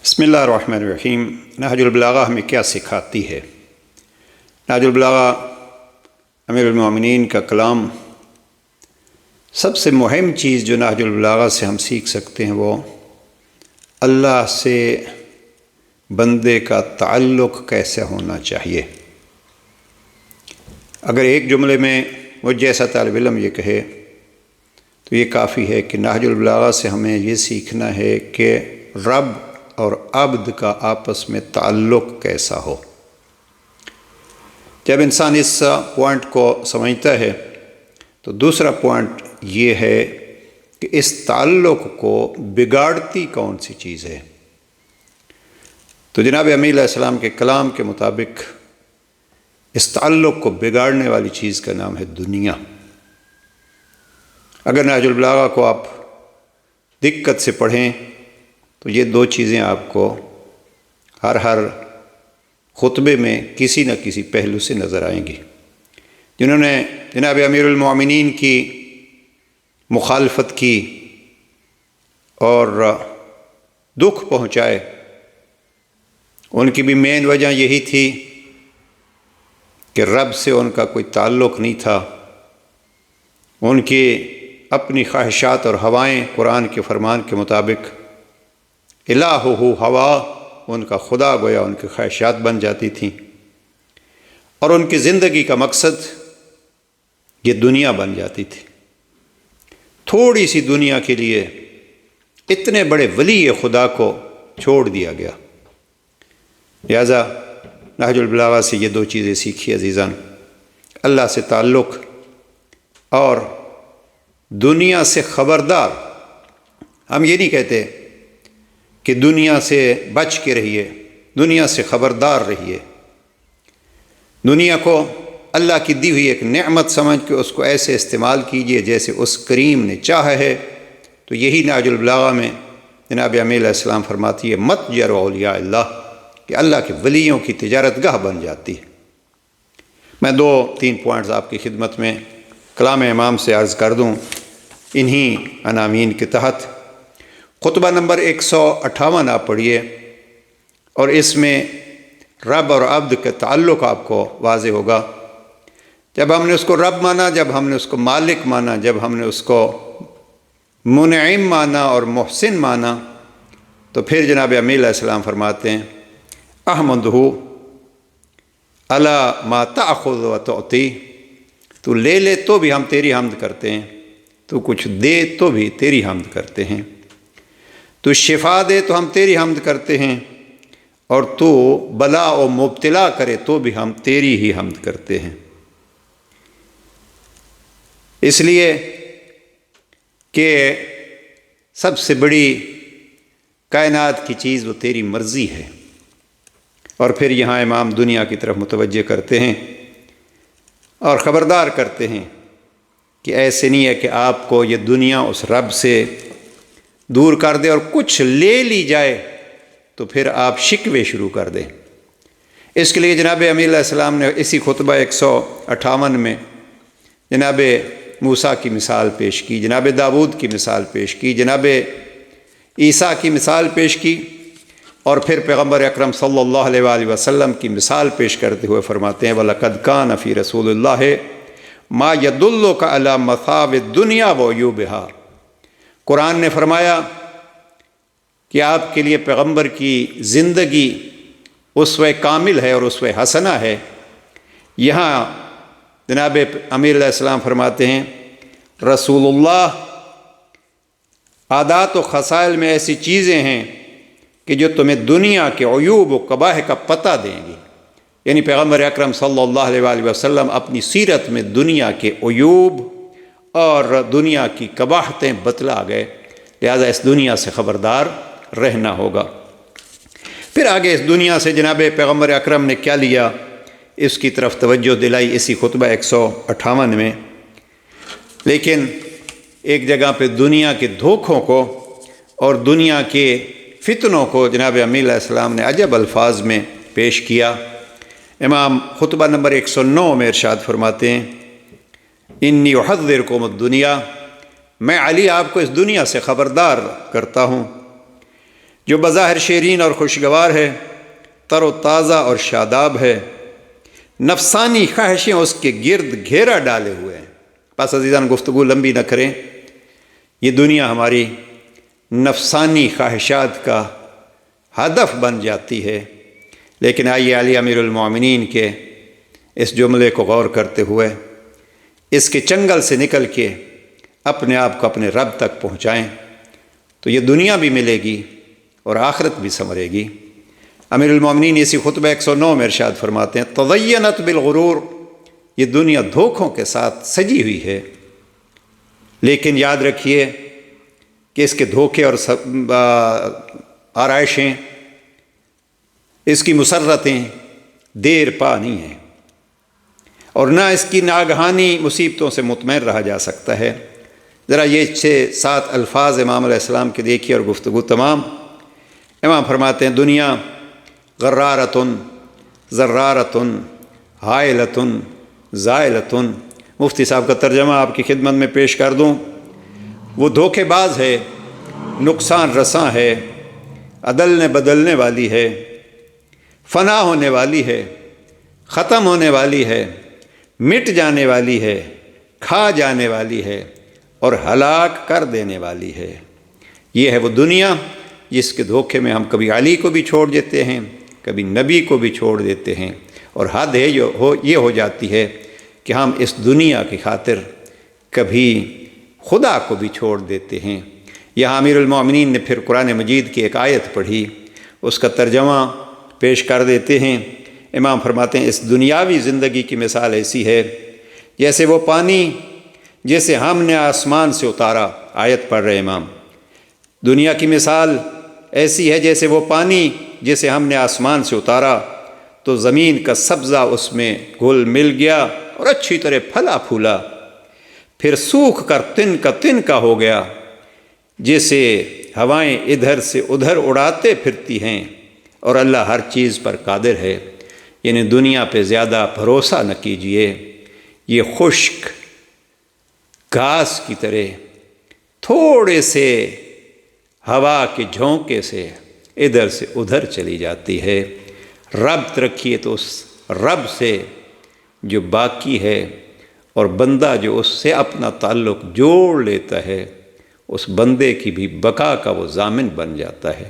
بسم اللہ الرحمن الرحیم۔ نہج البلاغہ ہمیں کیا سکھاتی ہے؟ نہج البلاغہ امیر المومنین کا کلام، سب سے مہم چیز جو نہج البلاغہ سے ہم سیکھ سکتے ہیں وہ اللہ سے بندے کا تعلق کیسے ہونا چاہیے۔ اگر ایک جملے میں مجھ جیسا طالب علم یہ کہے تو یہ کافی ہے کہ نہج البلاغہ سے ہمیں یہ سیکھنا ہے کہ رب اور عبد کا آپس میں تعلق کیسا ہو۔ جب انسان اس پوائنٹ کو سمجھتا ہے تو دوسرا پوائنٹ یہ ہے کہ اس تعلق کو بگاڑتی کون سی چیز ہے۔ تو جناب امیر علیہ السلام کے کلام کے مطابق اس تعلق کو بگاڑنے والی چیز کا نام ہے دنیا۔ اگر نہج البلاغہ کو آپ دقت سے پڑھیں تو یہ دو چیزیں آپ کو ہر خطبے میں کسی نہ کسی پہلو سے نظر آئیں گی۔ جنہوں نے جناب امیر المومنین کی مخالفت کی اور دکھ پہنچائے، ان کی بھی مین وجہ یہی تھی کہ رب سے ان کا کوئی تعلق نہیں تھا۔ ان کی اپنی خواہشات اور ہوائیں قرآن کے فرمان کے مطابق الہہ ہوا، ان کا خدا گویا ان کی خواہشات بن جاتی تھیں، اور ان کی زندگی کا مقصد یہ دنیا بن جاتی تھی۔ تھوڑی سی دنیا کے لیے اتنے بڑے ولی خدا کو چھوڑ دیا گیا۔ لہذا نہج البلاغہ سے یہ دو چیزیں سیکھی عزیزان، اللہ سے تعلق اور دنیا سے خبردار۔ ہم یہ نہیں کہتے کہ دنیا سے بچ کے رہیے، دنیا سے خبردار رہیے۔ دنیا کو اللہ کی دی ہوئی ایک نعمت سمجھ کے اس کو ایسے استعمال کیجئے جیسے اس کریم نے چاہا ہے۔ تو یہی نہج البلاغہ میں جناب امیر علیہ السلام فرماتی ہے متجر اولیاء اللہ، کہ اللہ کے ولیوں کی تجارت گاہ بن جاتی ہے۔ میں دو تین پوائنٹس آپ کی خدمت میں کلام امام سے عرض کر دوں انہی عناوین کے تحت۔ خطبہ نمبر 158 آپ پڑھیے، اور اس میں رب اور عبد کا تعلق آپ کو واضح ہوگا۔ جب ہم نے اس کو رب مانا، جب ہم نے اس کو مالک مانا، جب ہم نے اس کو منعم مانا اور محسن مانا، تو پھر جناب امیر علیہ السلام فرماتے ہیں احمدہ علی ما تأخذ و تعطی، تو لے لے تو بھی ہم تیری حمد کرتے ہیں، تو کچھ دے تو بھی تیری حمد کرتے ہیں، تو شفا دے تو ہم تیری حمد کرتے ہیں، اور تو بلا و مبتلا کرے تو بھی ہم تیری ہی حمد کرتے ہیں۔ اس لیے کہ سب سے بڑی کائنات کی چیز وہ تیری مرضی ہے۔ اور پھر یہاں امام دنیا کی طرف متوجہ کرتے ہیں اور خبردار کرتے ہیں کہ ایسے نہیں ہے کہ آپ کو یہ دنیا اس رب سے دور کر دے اور کچھ لے لی جائے تو پھر آپ شکوے شروع کر دیں۔ اس کے لیے جناب امیر علیہ السلام نے اسی خطبہ 158 میں جناب موسیٰ کی مثال پیش کی، جناب داود کی مثال پیش کی، جناب عیسیٰ کی مثال پیش کی، اور پھر پیغمبر اکرم صلی اللہ علیہ وآلہ وسلم کی مثال پیش کرتے ہوئے فرماتے ہیں وَلَقَدْ كَانَ فِي رَسُولِ اللَّهِ مَا يَدُلُّكَ عَلَى مَثَابِ الدُّنْيَا وَعُيُوبِهَا۔ قرآن نے فرمایا کہ آپ کے لیے پیغمبر کی زندگی اسوہ کامل ہے اور اسوہ حسنہ ہے۔ یہاں جناب امیر علیہ السلام فرماتے ہیں رسول اللہ عادات و خصائل میں ایسی چیزیں ہیں کہ جو تمہیں دنیا کے عیوب و قباح کا پتہ دیں گی۔ یعنی پیغمبر اکرم صلی اللہ علیہ وآلہ وسلم اپنی سیرت میں دنیا کے عیوب اور دنیا کی قباحتیں بتلا گئے، لہذا اس دنیا سے خبردار رہنا ہوگا۔ پھر آگے اس دنیا سے جناب پیغمبر اکرم نے کیا لیا، اس کی طرف توجہ دلائی اسی خطبہ 158 میں۔ لیکن ایک جگہ پہ دنیا کے دھوکوں کو اور دنیا کے فتنوں کو جناب امیر علیہ السلام نے عجب الفاظ میں پیش کیا۔ امام خطبہ نمبر 109 میں ارشاد فرماتے ہیں انی احذرکم الدنیا، میں علی آپ کو اس دنیا سے خبردار کرتا ہوں جو بظاہر شیرین اور خوشگوار ہے، تر و تازہ اور شاداب ہے، نفسانی خواہشیں اس کے گرد گھیرا ڈالے ہوئے ہیں۔ بس عزیزان، گفتگو لمبی نہ کریں، یہ دنیا ہماری نفسانی خواہشات کا ہدف بن جاتی ہے۔ لیکن آئیے علی امیر المومنین کے اس جملے کو غور کرتے ہوئے اس کے چنگل سے نکل کے اپنے آپ کو اپنے رب تک پہنچائیں، تو یہ دنیا بھی ملے گی اور آخرت بھی سنورے گی۔ امیر المومنین اسی خطبہ 109 میں ارشاد فرماتے ہیں، تزینت بالغرور، یہ دنیا دھوکوں کے ساتھ سجی ہوئی ہے، لیکن یاد رکھیے کہ اس کے دھوکے اور آرائشیں، اس کی مسرتیں دیر پا نہیں ہیں، اور نہ اس کی ناگہانی مصیبتوں سے مطمئن رہا جا سکتا ہے۔ ذرا یہ 6-7 الفاظ امام علیہ السلام کے دیکھیے اور گفتگو تمام۔ امام فرماتے ہیں، دنیا غرارتن ذرارتن حائلتن زائلتن۔ مفتی صاحب کا ترجمہ آپ کی خدمت میں پیش کر دوں، وہ دھوکے باز ہے، نقصان رساں ہے، عدلنے بدلنے والی ہے، فنا ہونے والی ہے، ختم ہونے والی ہے، مٹ جانے والی ہے، کھا جانے والی ہے اور ہلاک کر دینے والی ہے۔ یہ ہے وہ دنیا جس کے دھوکے میں ہم کبھی علی کو بھی چھوڑ دیتے ہیں، کبھی نبی کو بھی چھوڑ دیتے ہیں، اور حد ہے یہ ہو جاتی ہے کہ ہم اس دنیا کی خاطر کبھی خدا کو بھی چھوڑ دیتے ہیں۔ یہاں امیر المومنین نے پھر قرآن مجید کی ایک آیت پڑھی، اس کا ترجمہ پیش کر دیتے ہیں۔ امام فرماتے ہیں، اس دنیاوی زندگی کی مثال ایسی ہے جیسے وہ پانی جسے ہم نے آسمان سے اتارا۔ آیت پڑھ رہے امام، دنیا کی مثال ایسی ہے جیسے وہ پانی جسے ہم نے آسمان سے اتارا تو زمین کا سبزہ اس میں گھل مل گیا اور اچھی طرح پھلا پھولا، پھر سوکھ کر تن کا تن کا ہو گیا، جسے ہوائیں ادھر سے ادھر اڑاتے پھرتی ہیں، اور اللہ ہر چیز پر قادر ہے۔ یعنی دنیا پہ زیادہ بھروسہ نہ کیجئے، یہ خشک گھاس کی طرح تھوڑے سے ہوا کے جھونکے سے ادھر سے ادھر چلی جاتی ہے۔ ربط رکھیے تو اس رب سے جو باقی ہے، اور بندہ جو اس سے اپنا تعلق جوڑ لیتا ہے، اس بندے کی بھی بقا کا وہ ضامن بن جاتا ہے۔